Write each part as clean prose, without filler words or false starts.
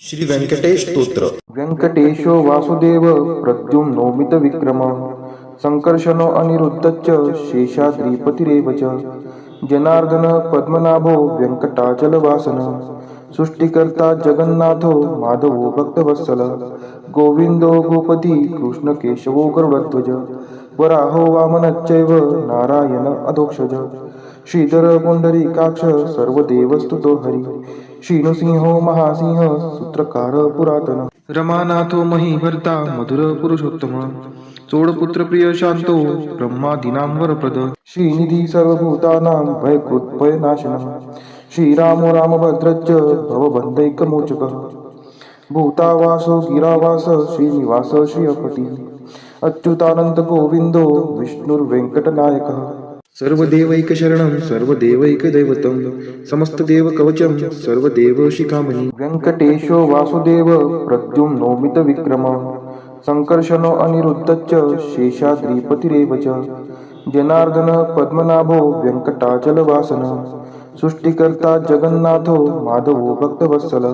श्री व्यंकटेश स्तोत्र. व्यंकटेशो वासुदेव प्रद्युम्नो मितविक्रम संकर्षणो अनिरुद्धश्च शेषाद्रिपतिरेव च जनार्दन पद्मनाभो व्यंकटाचलवासन सृष्टिकर्ता जगन्नाथो माधवो भक्तवत्सल गोविंदो गोपती कृष्णकेशवो गरुडध्वज वराहो वामनश्चैव नारायण अधोक्षज श्रीधर पुंडरीकाक्ष सर्वदेवस्तुतो हरि श्रीनृसिंहो महासिंह सूत्रकार पुरातन रमानाथो महीभर्ता मधुर पुरुषोत्तम चोडपुत्र प्रिय शांतो ब्रह्मादीनां वरप्रद श्रीनिधी सर्वभूतानां भयकृत्भयनाशनः श्रीरामो रामभद्रश्च भवबन्धैकमोचकः भूतावासो गिरावास श्रीनिवास श्रियपति अच्युतानंद गोविंदो विष्णुर्वेंकटनायकः सर्वदेवैकशरणं सर्वदेवैकदैवतं समस्तदेवकवचं सर्वदेवशिखामणि व्यंकटेशो वासुदेव प्रद्युम्नो मितविक्रम संकर्षणो अनिरुद्धश्च शेषाद्रिपतिरेव च जनार्दन पद्मनाभो व्यंकटाचलवासन सृष्टिकर्ता जगन्नाथो माधवो भक्तवत्सल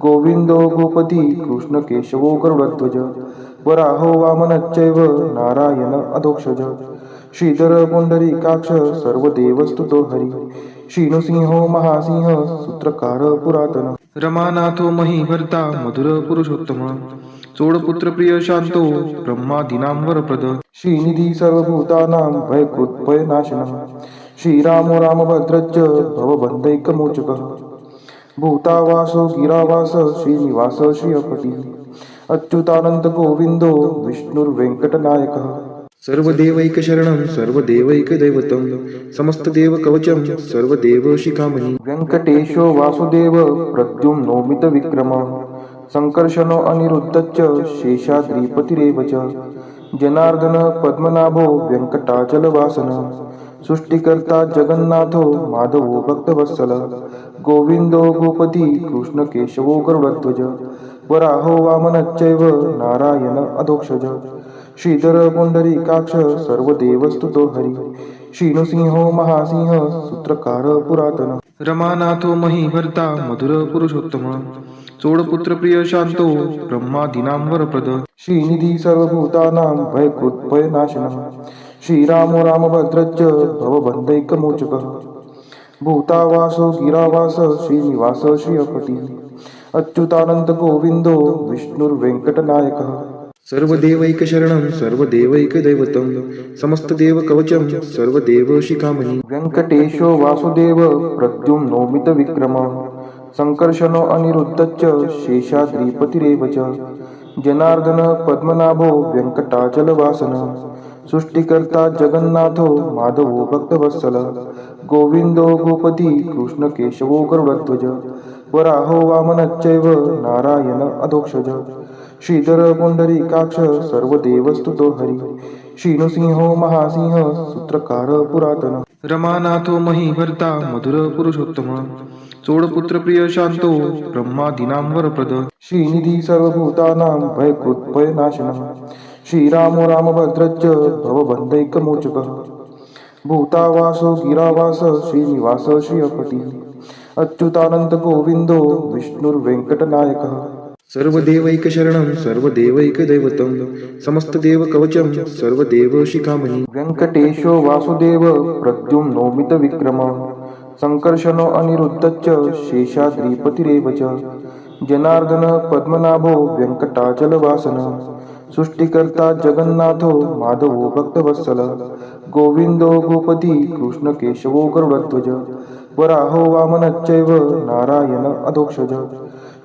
गोविंदो गोपती कृष्णकेशवो गरुडध्वज वराहो वामनश्चैव नारायण अधोक्षज श्रीधर पुंडरीकाक्ष सर्वदेवस्तुतो हरि श्रीनृसिंहो महासिंह सूत्रकार पुरातन रमानाथो महीभर्ता मधुर पुरुषोत्तम चोडपुत्र प्रिय शांतो ब्रह्मादीनां वरप्रद श्रीनिधी सर्वभूतानां भयकृत्भयनाशनः श्रीरामो रामभद्रश्च भवबन्धैकमोचकः भूतावासो गिरावास श्रीनिवास श्रियपति अच्युतानंद गोविंदो विष्णुर्वेंकटनायकः सर्वदेवैकशरणं सर्वदेवैकदैवतं समस्तदेवकवचं सर्वदेवशिखामणि व्यंकटेशो वासुदेव प्रद्युम्नो मितविक्रम संकर्षणो अनिरुद्धश्च शेषाद्रिपतिरेव च जनार्दन पद्मनाभो व्यंकटाचलवासन सृष्टिकर्ता जगन्नाथो माधवो भक्तवत्सल गोविंदो गोपती कृष्णकेशवो गरुडध्वज वराहो वामनश्चैव नारायण अधोक्षज श्रीधर पुंडरीकाक्ष सर्वदेवस्तुतो हरि श्रीनृसिंहो महासिंह सूत्रकार पुरातन रमानाथो महीभर्ता मधुर पुरुषोत्तम चोडपुत्र प्रिय शांतो ब्रह्मादीनां वरप्रद श्रीनिधी सर्वभूतानां भयकृत्भयनाशनः श्रीरामो रामभद्रश्च भवबन्धैकमोचकः भूतावासो गिरावास श्रीनिवास श्रियपति अच्युतानंद गोविंदो विष्णुर्वेंकटनायकः सर्वदेवैकशरणं सर्वदेवैकदैवतं समस्तदेवकवचं सर्वदेवशिखामणि व्यंकटेशो वासुदेव प्रद्युम्नो मितविक्रम संकर्षणो अनिरुद्धश्च शेषाद्रिपतिरेव च जनार्दन पद्मनाभो व्यंकटाचलवासन सृष्टिकर्ता जगन्नाथो माधवो भक्तवत्सल गोविंदो गोपती कृष्णकेशवो गरुडध्वज वराहो वामनश्चैव नारायण अधोक्षज श्रीधर पुंडरीकाक्ष सर्वदेवस्तुतो हरि श्रीनृसिंहो महासिंह सूत्रकार पुरातन रमानाथो महीभर्ता मधुर पुरुषोत्तम चोडपुत्र प्रिय शांतो ब्रह्मादीनां वरप्रद श्रीनिधी सर्वभूतानां भयकृत्भयनाशनः श्रीरामो रामभद्रश्च भवबन्धैकमोचकः भूतावासो गिरावास श्रीनिवास श्रियपति अच्युतानंद गोविंदो विष्णुर्वेंकटनायकः सर्वदेवैकशरणं सर्वदेवैकदैवतं समस्तदेवकवचं सर्वदेवशिखामणि व्यंकटेशो वासुदेव प्रद्युम्नो मितविक्रम संकर्षणो अनिरुद्धश्च शेषाद्रिपतिरेव च जनार्दन पद्मनाभो व्यंकटाचलवासन सृष्टिकर्ता जगन्नाथो माधवो भक्तवत्सल गोविंदो गोपती कृष्णकेशवो गरुडध्वज वराहो वामनश्चैव नारायण अधोक्षज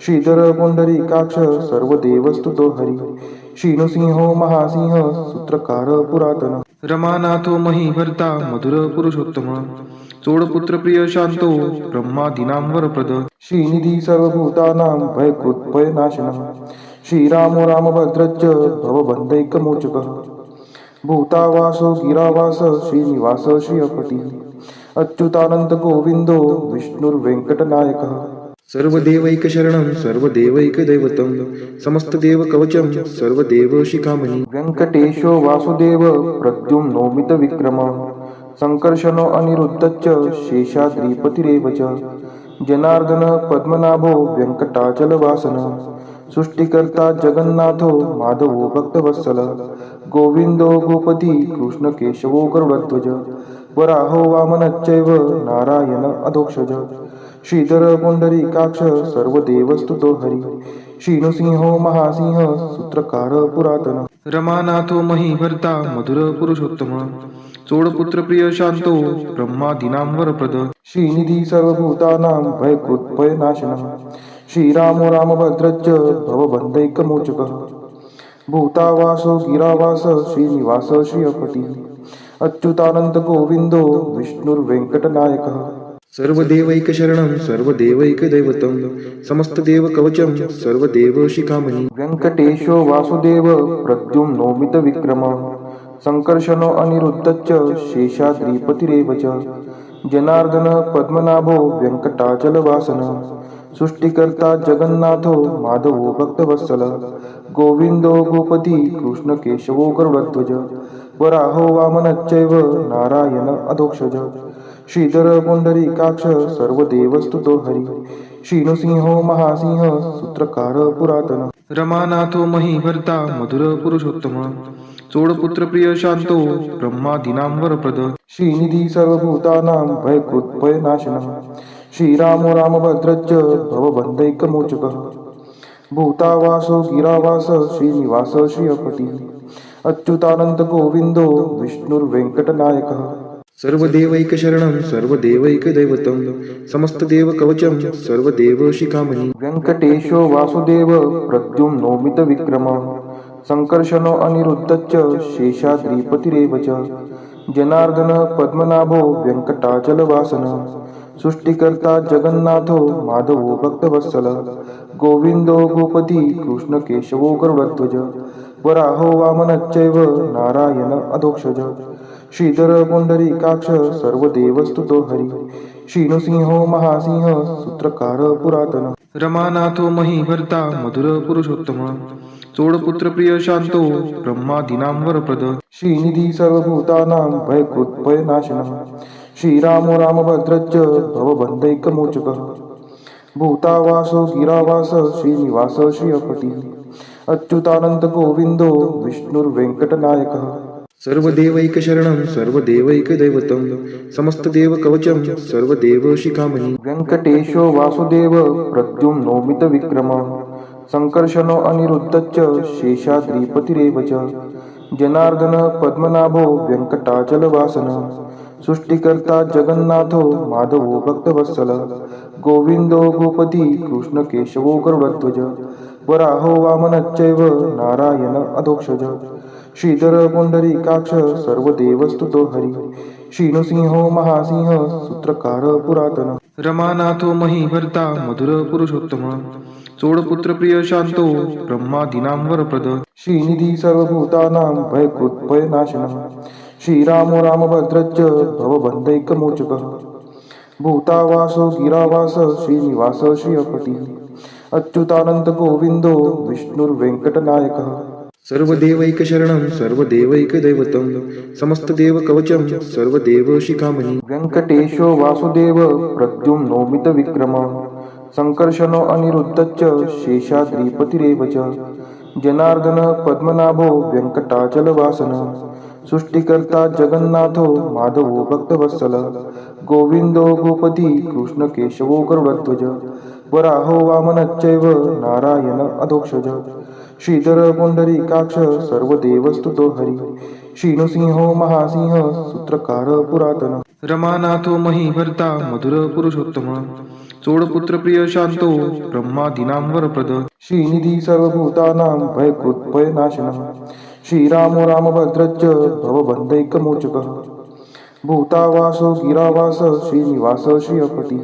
श्रीधर पुंडरीकाक्ष सर्वदेवस्तुतो हरि श्रीनृसिंहो महासिंह सूत्रकार पुरातन रमानाथो महीभर्ता मधुर पुरुषोत्तम चोडपुत्र प्रिय शांतो ब्रह्मादीनां वरप्रद श्रीनिधी सर्वभूतानां भयकृत्भयनाशनः श्रीरामो रामभद्रश्च भवबन्धैकमोचकः भूतावासो गिरावास श्रीनिवास श्रियपति अच्युतानंद गोविंदो विष्णुर्वेंकटनायकः सर्वदेवैकशरणं सर्वदेवैकदैवतं समस्तदेवकवचं सर्वदेवशिखामणि व्यंकटेशो वासुदेव प्रद्युम्नो मितविक्रम संकर्षणो अनिरुद्धश्च शेषाद्रिपतिरेव च जनार्दन पद्मनाभो व्यंकटाचलवासन सृष्टिकर्ता जगन्नाथो माधवो भक्तवत्सल गोविंदो गोपती कृष्ण केशवो गरुडध्वज वराहो वामनश्चैव नारायण अधोक्षज श्रीधर पुंडरीकाक्ष सर्वदेवस्तुतो हरि श्रीनृसिंहो महासिंह सूत्रकार पुरातन रमानाथो महीभर्ता मधुर पुरुषोत्तम चोडपुत्र प्रिय शांतो ब्रह्मादीनां वरप्रद श्रीनिधी सर्वभूतानां भयकृत् भयनाशनः श्रीरामो रामभद्रश्च भवबन्धैकमोचकः भूतावासो गिरावास श्रीनिवास श्रियपति अच्युतानंत गोविंदो विष्णुर्वेंकटनायकः सर्वदेवैकशरणं सर्वदेवैकदैवतं समस्तदेवकवचं सर्वदेवशिखामणि वेंकटेशो वासुदेव प्रद्युम्नोमितविक्रमः संकर्षणो अनिरुद्धश्च शेषाद्रिपतिरेव च जनार्दन पद्मनाभो व्यंकटाचलवासन सृष्टिकर्ता जगन्नाथो माधवो भक्तवत्सल गोविंदो गोपती कृष्ण केशवो गरुडध्वज वराहो वामनश्चैव नारायण अधोक्षज श्रीधर पुंडरीकाक्ष सर्वदेवस्तुतो हरि श्रीनृसिंहो महासिंह सूत्रकार पुरातन रमानाथो महीभर्ता मधुर पुरुषोत्तम चोडपुत्र प्रिय शांतो ब्रह्मादीनां वरप्रद श्रीनिधी सर्वभूतानां भयकृत् भयनाशनः श्रीरामो रामभद्रश्च भवबन्धैकमोचकः भूतावासो गिरावास श्रीनिवास श्रियपति अच्युतानंत गोविंदो विष्णुर्वेंकटनायकः सर्वदेवैकशरणं सर्वदेवैकदैवतं समस्तदेवकवचं सर्वदेवशिखामणि वेंकटेशो वासुदेव प्रद्युम्नोमितविक्रमः संकर्षणो अनिरुद्धश्च शेषाद्रिपतिरेव च जनार्दन पद्मनाभो व्यंकटाचलवासन सृष्टिकर्ता जगन्नाथो माधवो भक्तवत्सल गोविंदो गोपती कृष्ण केशवो गरुडध्वज वराहो वामनश्चैव नारायण अधोक्षज श्रीधर पुंडरीकाक्ष सर्वदेवस्तुतो हरि श्रीनृसिंहो महासिंह सूत्रकार पुरातन रमानाथो महीभर्ता मधुर पुरुषोत्तम चोडपुत्र प्रिय शांतो ब्रह्मादीनां वरप्रद श्रीनिधी सर्वभूतानां भयकृत् भयनाशनः श्रीरामो रामभद्रश्च भवबन्धैकमोचकः भूतावासो गिरावास श्रीनिवास श्रियपति अच्युतानंत गोविंदो विष्णुर्वेंकटनायकः सर्वदेवैकशरणं सर्वदेवैकदैवतं समस्तदेवकवचं सर्वदेवशिखामणि वेंकटेशो वासुदेव प्रद्युम्नोमितविक्रमः संकर्षणो अनिरुद्धश्च शेषाद्रिपतिरेव च जनार्दन पद्मनाभो व्यंकटाचलवासन सृष्टिकर्ता जगन्नाथो माधवो भक्तवत्सल गोविंदो गोपती कृष्ण केशवो गरुडध्वज वराहो वामनश्चैव नारायण अधोक्षज श्रीधर पुंडरीकाक्ष सर्वदेवस्तुतो हरि श्रीनृसिंहो महासिंह सूत्रकार पुरातन रमानाथो महीभर्ता मधुर पुरुषोत्तम चोडपुत्र प्रिय शांतो ब्रह्मादीनां वरप्रद श्रीनिधी सर्वभूतानां भयकृत् भयनाशनः श्रीरामो रामभद्रश्च भवबन्धैकमोचकः भूतावासो गिरावास श्रीनिवास श्रियपति अच्युतानंत गोविंदो विष्णुर्वेंकटनायकः सर्वदेवैकशरणं सर्वदेवैकदैवतं समस्तदेवकवचं सर्वदेवशिखामणि वेंकटेशो वासुदेव प्रद्युम्नोमितविक्रमः संकर्षणो अनिरुद्धश्च शेषाद्रिपतिरेव च जनार्दन पद्मनाभो व्यंकटाचलवासन सृष्टिकर्ता जगन्नाथो माधवो भक्तवत्सल गोविंदो गोपती कृष्ण केशवो गरुडध्वज वराहो वामनश्चैव नारायण अधोक्षज श्रीधर पुंडरीकाक्ष सर्वदेवस्तुतो हरि श्रीनृसिंहो महासिंह सूत्रकार पुरातन रमानाथो महीभर्ता मधुर पुरुषोत्तम चोडपुत्र प्रिय शांतो ब्रह्मादीनां वरप्रद श्रीनिधी सर्वभूतानां भयकृत् भयनाशनः श्रीरामो रामभद्रश्च भवबन्धैकमोचकः भूतावासो गिरावास श्रीनिवास श्रियपति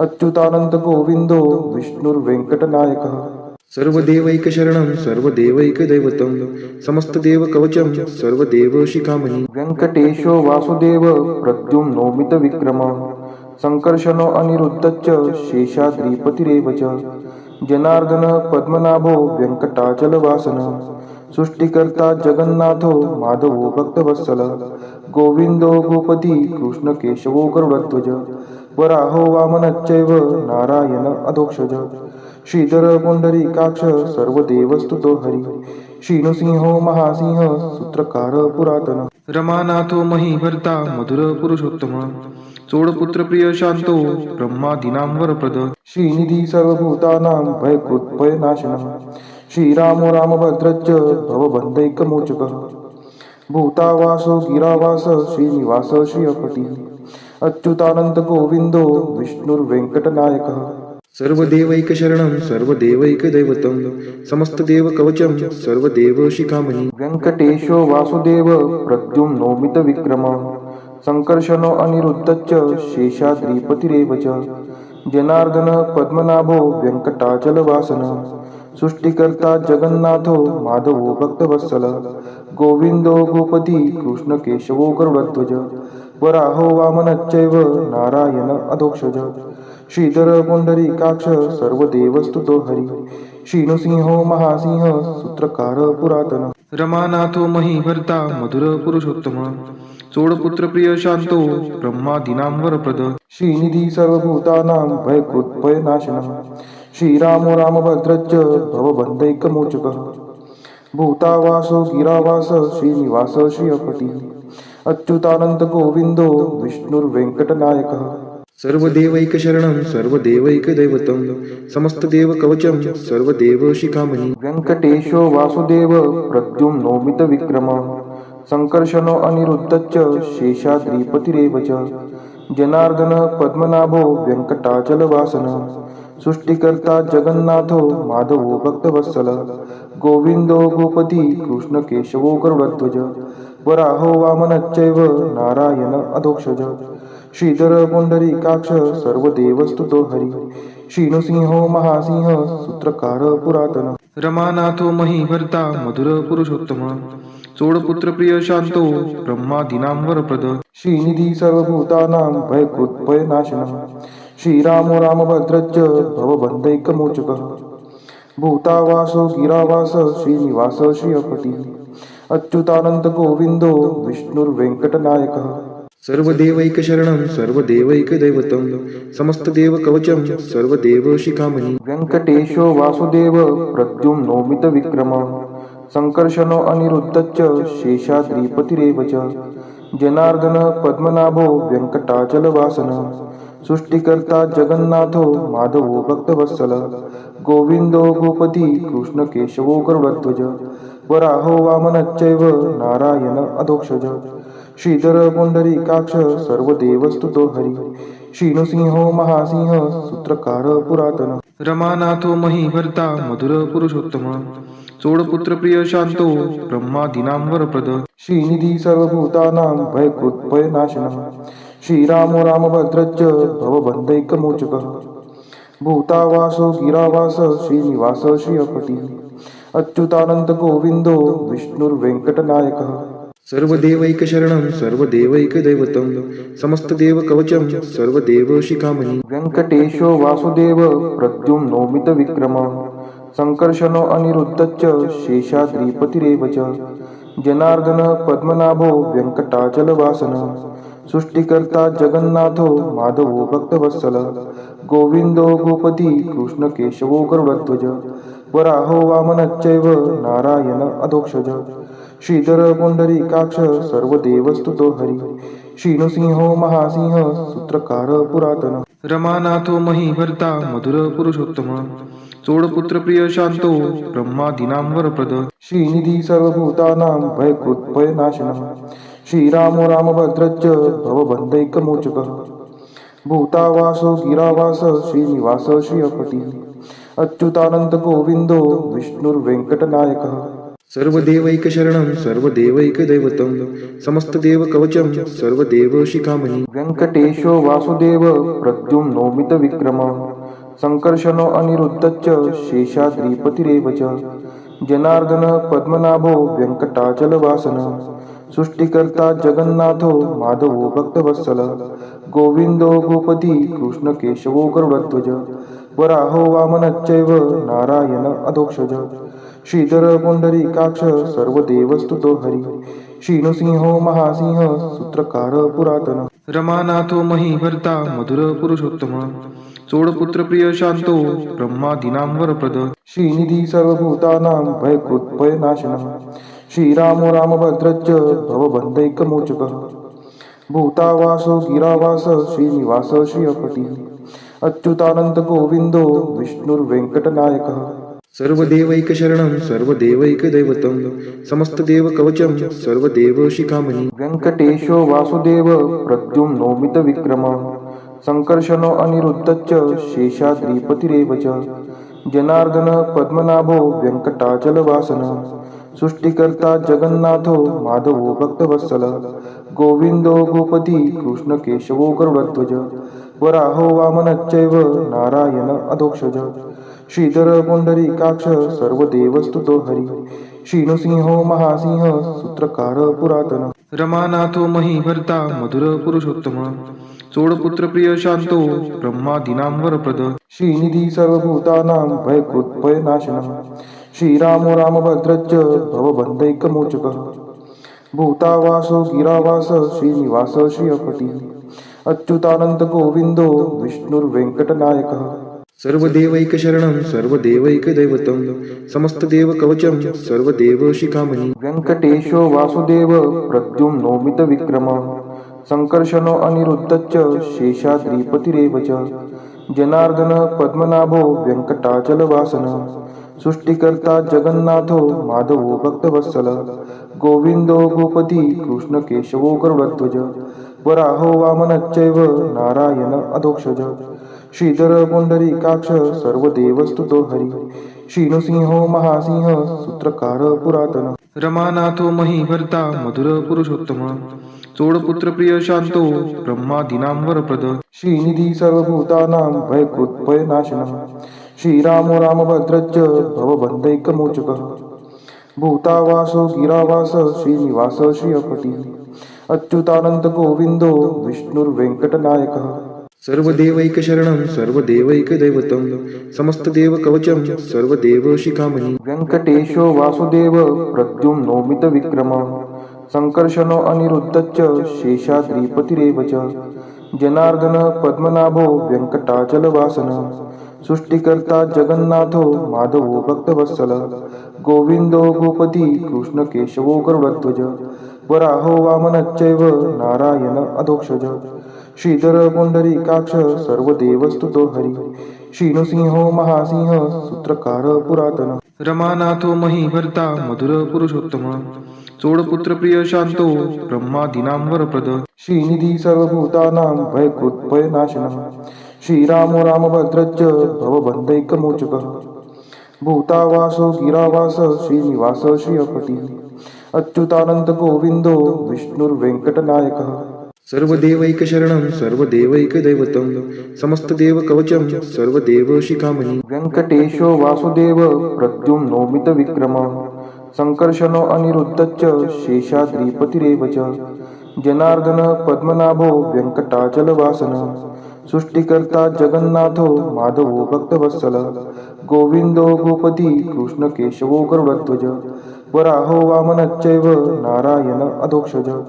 अच्युतानंत गोविंदो विष्णुर्वेंकटनायकः सर्वदेवैकशरणं सर्वदेवैकदैवतं समस्तदेवकवचं सर्वदेवशिखामणि वेंकटेशो वासुदेव प्रद्युम्नोमितविक्रमः संकर्षणो अनिरुद्धश्च शेषाद्रिपतिरेव च जनार्दन पद्मनाभो व्यंकटाचलवासन सृष्टिकर्ता जगन्नाथो माधवो भक्तवत्सल गोविंदो गोपती कृष्ण केशवो गरुडध्वज वराहो वामनश्चैव नारायण अधोक्षज श्रीधर पुंडरीकाक्ष सर्वदेवस्तुतो हरी श्रीनृसिंहो महासिंह सूत्रकार पुरातन रमानाथो महीभर्ता मधुर पुरुषोत्तम चोडपुत्र प्रिय शांतो ब्रह्मादीनां वरप्रद श्रीनिधी सर्वभूतानां भयकृत् भयनाशनः श्रीरामो रामभद्रश्च भवबन्धैकमोचकः भूतावासो गिरावास श्रीनिवास श्रियपति अच्युतानंद गोविंदो विष्णुर्वेंकटनायकः सर्वदेवैकशरणं सर्वदेवैकदैवतं समस्तदेवकवचं सर्वदेवशिखामणि वेङ्कटेशो वासुदेव प्रद्युम्नोमितविक्रमः सङ्कर्षणो अनिरुद्धश्च शेषाद्रिपतिरेव च जनार्दन पद्मनाभो वेङ्कटाचलवासनः सृष्टिकर्ता जगन्नाथो माधवो भक्तवत्सल गोविंदो गोपती कृष्णकेशवो गरुडध्वज वराहो वामनश्चैव नारायण अधोक्षज श्रीधर पुंडरीकाक्ष सर्वदेवस्तुतो हरी श्रीनृसिंहो महासिंह सूत्रकार पुरातन रमानाथो महीभर्ता मधुर पुरुषोत्तम चोडपुत्र प्रिय शांतो ब्रह्मादीनां वरप्रद श्रीनिधी सर्वभूतानां भयकृत् भयनाशनः श्रीरामो रामभद्रश्च भवबन्धैकमोचकः भूतावासो गिरावास श्रीनिवास श्रियपति अच्युतानंद गोविंदो विष्णुर्वेंकटनायकः सर्वदेवैकशरणं सर्वदेवैकदैवतं समस्तदेवकवचं सर्वदेवशिखामणि वेङ्कटेशो वासुदेव प्रद्युम्नोमितविक्रमः सङ्कर्षणो अनिरुद्धश्च शेषाद्रिपतिरेव च जनार्दन पद्मनाभो वेङ्कटाचलवासनः सृष्टिकर्ता जगन्नाथो माधवो भक्तवत्सल गोविंदो गोपती कृष्णकेशवो गरुडध्वज वराहो वामनश्चैव नारायण अधोक्षज श्रीधर पुंडरीकाक्ष सर्वदेवस्तुतो हरी श्रीनृसिंहो महासिंह सूत्रकार पुरातन रमानाथो महीभर्ता मधुर पुरुषोत्तम चोडपुत्र प्रिय शांतो ब्रह्मादीनां वरप्रद श्रीनिधी सर्वभूतानां भयकृत् भयनाशनः श्रीरामो रामभद्रश्च भवबन्धैकमोचकः भूतावासो गिरावास श्रीनिवास श्रियपति अच्युतानंद गोविंदो विष्णुर्वेंकटनायकः सर्वदेवैकशरणं सर्वदेवैकदैवतं समस्तदेवकवचं सर्वदेवशिखामणि वेङ्कटेशो वासुदेव प्रद्युम्नोमितविक्रमः सङ्कर्षणो अनिरुद्धश्च शेषाद्रिपतिरेव च जनार्दन पद्मनाभो वेङ्कटाचलवासनः सृष्टिकर्ता जगन्नाथो माधवो भक्तवत्सल गोविंदो गोपती कृष्णकेशवो गरुडध्वज वराहो वामनश्चैव नारायण अधोक्षज श्रीधर पुंडरीकाक्ष सर्वदेवस्तुतो हरी श्रीनृसिंहो महासिंह सूत्रकार पुरातन रमानाथो महीभर्ता मधुर पुरुषोत्तम चोडपुत्र प्रिय शांतो ब्रह्मादीनां वरप्रद श्रीनिधी सर्वभूतानां भयकृत् भयनाशनः श्रीरामो रामभद्रश्च भवबन्धैकमोचकः भूतावासो गिरावास श्रीनिवास श्रियपति अच्युतानंद गोविंदो विष्णुर्वेंकटनायकः सर्वदेवैकशरणं सर्वदेवैकदैवतं समस्तदेवकवचं सर्वदेवशिखामणि वेङ्कटेशो वासुदेव प्रद्युम्नोमितविक्रमः सङ्कर्षणो अनिरुद्धश्च शेषाद्रिपतिरेव च जनार्दन पद्मनाभो वेङ्कटाचलवासनः सृष्टिकर्ता जगन्नाथो माधवो भक्तवत्सल गोविंदो गोपती कृष्णकेशवो गरुडध्वज वराहो वामनश्चैव नारायण अधोक्षज श्रीधर पुंडरीकाक्ष सर्वदेवस्तुतो हरी श्रीनृसिंहो महासिंह सूत्रकार पुरातन रमानाथो महीभर्ता मधुर पुरुषोत्तम चोडपुत्र प्रिय शांतो ब्रह्मादीनां वरप्रद श्रीनिधी सर्वभूतानां भयकृत् भयनाशनः श्रीरामो रामभद्रश्च भवबन्धैकमोचकः भूतावासो गिरावास श्रीनिवास श्रियपति अच्युतानंद गोविंदो विष्णुर्वेंकटनायकः सर्वदेवैकशरणं सर्वदेवैकदैवतं समस्तदेवकवचं सर्वदेवशिखामणि वेङ्कटेशो वासुदेव प्रद्युम्नोमितविक्रमः सङ्कर्षणो अनिरुद्धश्च शेषाद्रिपतिरेव च जनार्दन पद्मनाभो वेङ्कटाचलवासनः सृष्टिकर्ता जगन्नाथो माधवो भक्तवत्सल गोविंदो गोपती कृष्णकेशवो गरुडध्वज वराहो वामनश्चैव नारायण अधोक्षज श्रीधर पुंडरीकाक्ष सर्व देवस्तुतो हरी. श्रीनृसिंहो महासिंह सूत्रकार पुरातन. रमानाथो महीभर्ता मधुर पुरुषोत्तम. चोडपुत्र प्रिय शांतो ब्रह्मादीनां वरप्रद. श्रीनिधी सर्वभूतानां भयकृत् भयनाशनः. श्रीरामो रामभद्रश्च भवबन्धैकमोचकः. भूतावासो गिरावास श्रीनिवास श्रियपती. अच्युतानंत गोविंदो विष्णुर्वेंकटनायकः. सर्वदेवैकशरणं सर्वदेवैकदैवतं समस्तदेवकवचं सर्वदेवशिखामणि. व्यङ्कटेशो वासुदेव प्रद्युम्नोमितविक्रमः. संकर्षणो अनिरुद्धश्च शेषाद्रिपतिरेव च. जनार्दन पद्मनाभो व्यङ्कटाचलवासनः. सृष्टिकर्ता जगन्नाथो माधवो भक्तवत्सलः. गोविन्दो गोपती कृष्णकेशवो गरुडध्वज. वराहो वामनश्चैव नारायण अधोक्षज. श्रीधर पुंडरीकाक्ष सर्वदेवस्तुतो हरी. श्रीनृसिंहो महासिंह सूत्रकार पुरातन. रमानाथो महीभर्ता मधुर पुरुषोत्तम. चोडपुत्र प्रिय शांतो ब्रह्मादीनां वरप्रद. श्रीनिधी सर्वभूतानां भयकृत् भयनाशनः. श्रीरामो रामभद्रश्च भवबन्धैकमोचकः. भूतावासो गिरावास श्रीनिवास श्रियपती. अच्युतानंत गोविंदो विष्णुर्वेंकटनायकः. सर्वदेवैकशरणं सर्वदेवैकदैवतं समस्तदेवकवचं सर्वदेवशिखामणि. व्यङ्कटेशो वासुदेव प्रद्युम्नोमितविक्रमः. संकर्षणो अनिरुद्धश्च शेषाद्रिपतिरेव च. जनार्दन पद्मनाभो व्यङ्कटाचलवासनः. सृष्टिकर्ता जगन्नाथो माधवो भक्तवत्सलः. गोविन्दो गोपती कृष्णकेशवो गरुडध्वज. वराहो वामनश्चैव नारायण अधोक्षज. श्रीधर पुंडरीकाक्ष सर्वदेवस्तुतो हरी. श्रीनृसिंहो महासिंह सूत्रकार पुरातन. रमानाथो महीभर्ता मधुर पुरुषोत्तम. चोडपुत्र प्रिय शांतो ब्रह्मादीनां वरप्रद. श्रीनिधी सर्वभूतानां भयकृत् भयनाशनः. श्रीरामो रामभद्रश्च भवबन्धैकमोचकः. भूतावासो गिरावास श्रीनिवास श्रियपती. अच्युतानंत गोविंदो विष्णुर्वेंकटनायकः. सर्वदेवैकशरणं सर्वदेवैकदैवतं समस्तदेवकवचं सर्वदेवशिखामणि. व्यङ्कटेशो वासुदेव प्रद्युम्नोमितविक्रमः. संकर्षणो अनिरुद्धश्च शेषाद्रिपतिरेव च. जनार्दन पद्मनाभो व्यङ्कटाचलवासनः. सृष्टिकर्ता जगन्नाथो माधवो भक्तवत्सलः. गोविन्दो गोपती कृष्णकेशवो गरुडध्वज. वराहो वामनश्चैव नारायण अधोक्षज. श्रीधर पुंडरीकाक्ष सर्वदेवस्तुतो हरी. श्रीनृसिंहो महासिंह सूत्रकार पुरातन. रमानाथो महीभर्ता मधुर पुरुषोत्तम. चोडपुत्र प्रिय शांतो ब्रह्मादीनां वरप्रद. श्रीनिधी सर्वभूतानां भयकृत् भयनाशनः. श्रीरामो रामभद्रश्च भवबन्धैकमोचकः. भूतावासो गिरावास श्रीनिवास श्रियपती. अच्युतानंत गोविंदो विष्णुर्वेंकटनायकः. सर्वदेवैकशरणं सर्वदेवैकदैवतं समस्तदेवकवचं सर्वदेवशिखामणि. व्यङ्कटेशो वासुदेव प्रद्युम्नोमितविक्रमः. संकर्षणो अनिरुद्धश्च शेषाद्रिपतिरेव च. जनार्दन पद्मनाभो व्यङ्कटाचलवासनः. सृष्टिकर्ता जगन्नाथो माधवो भक्तवत्सलः. गोविन्दो गोपती कृष्णकेशवो गरुडध्वज. वराहो वामनश्चैव नारायण अधोक्षज.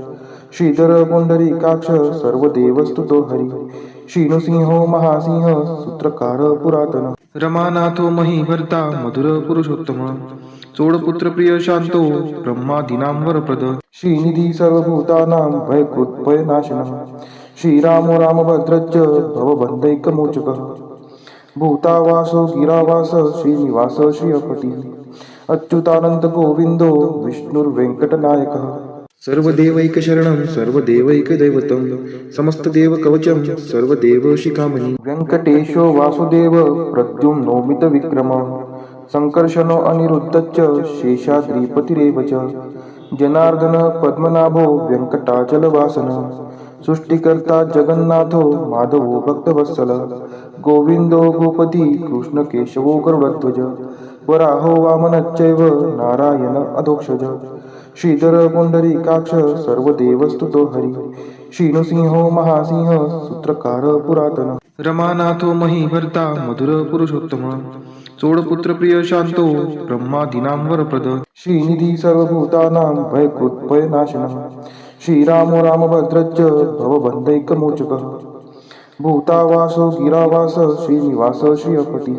श्रीधर पुंडरीकाक्ष सर्वदेवस्तुतो हरी. श्रीनृसिंहो महासिंह सूत्रकार पुरातन. रमानाथो महीभर्ता मधुर पुरुषोत्तम. चोडपुत्र प्रिय शांतो ब्रह्मादीनां वरप्रद. श्रीनिधी सर्वभूतानां भयकृत् भयनाशनः. श्रीरामो रामभद्रश्च भवबन्धैकमोचकः. भूतावासो गिरावास श्रीनिवास श्रियपती. अच्युतानंत गोविंदो विष्णुर्वेंकटनायकः. सर्वदेवैकशरणं सर्वदेवैकदैवतं समस्तदेवकवचं सर्वदेवशिखामणि. व्यङ्कटेशो वासुदेव प्रद्युम्नोमितविक्रमः. संकर्षणो अनिरुद्धश्च शेषाद्रिपतिरेव च. जनार्दन पद्मनाभो व्यङ्कटाचलवासनः. सृष्टिकर्ता जगन्नाथो माधवो भक्तवत्सलः. गोविन्दो गोपती कृष्णकेशवो गरुडध्वज. वराहो वामनश्चैव नारायण अधोक्षज. श्रीधर पुंडरीकाक्ष सर्वदेवस्तुतो हरी. श्रीनृसिंहो महासिंह सूत्रकार पुरातन. रमानाथो महीभर्ता मधुर पुरुषोत्तम. चोडपुत्र प्रिय शांतो ब्रह्मादीनां वरप्रद श्रीनिधी सर्वभूतानां भयकृत्भयनाशनः श्रीरामो रामभद्रश्च भवबन्धैकमोचकः भूतावासो गिरावास श्रीनिवास श्रियपती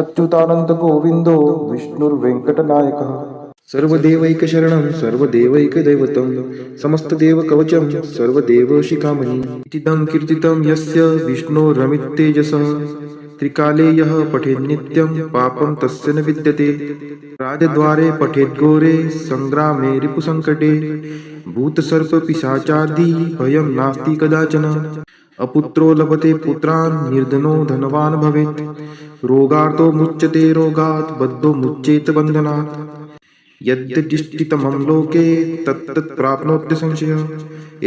अच्युतानंद गोविंदो विष्णुर्वेंकटनायकः सर्वदेवैकशरणं सर्वदेवैकदैवतं समस्तदेवकवचं सर्वदेवशिखामणि इतीदं कीर्तितं यस्य विष्णोरमिततेजसः त्रिकाले यः पठेन्नित्यं पापं तस्य न विद्यते राजद्वारे पठेद्घोरे संग्रामे रिपुसङ्कटे भूतसर्पपिशाचादि भयं नास्ति कदाचन अपुत्रो लभते पुत्रान् निर्धनो धनवान् भवेत् रोगार्तो मुच्यते रोगात् बद्धो मुच्येत बन्धनात् यद्यदिष्टितमं लोके तत्तत् प्राप्नोत्य संशयः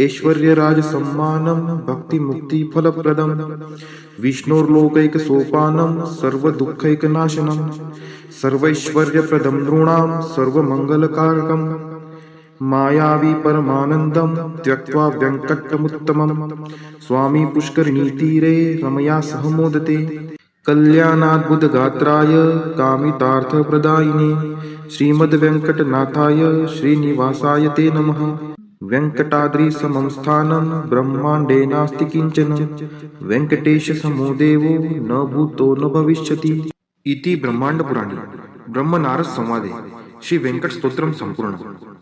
ऐश्वर्यराजसम्मानं भक्तिमुक्तिफलप्रदं विष्णोर्लोकैकसोपानं सर्वदुःखैकनाशनं सर्वैश्वर्यप्रदं नृणां सर्वमङ्गलकारकं मायावी परमानन्दं त्यक्त्वा व्यङ्कटमुत्तमं स्वामी पुष्करिणीतीरे रमया सह मोदते कल्याणाद्भुतगात्राय कामितार्थप्रदायिने श्रीमद्वेङ्कटनाथाय श्रीनिवासाय ते नमः वेङ्कटाद्रिसमं स्थानं ब्रह्माण्डे नास्ति किञ्चन वेङ्कटेशसमो देवो न भूतो न भविष्यति इति ब्रह्माण्डपुराणे ब्रह्मनारद संवादे श्री वेंकट स्तोत्रम संपूर्ण।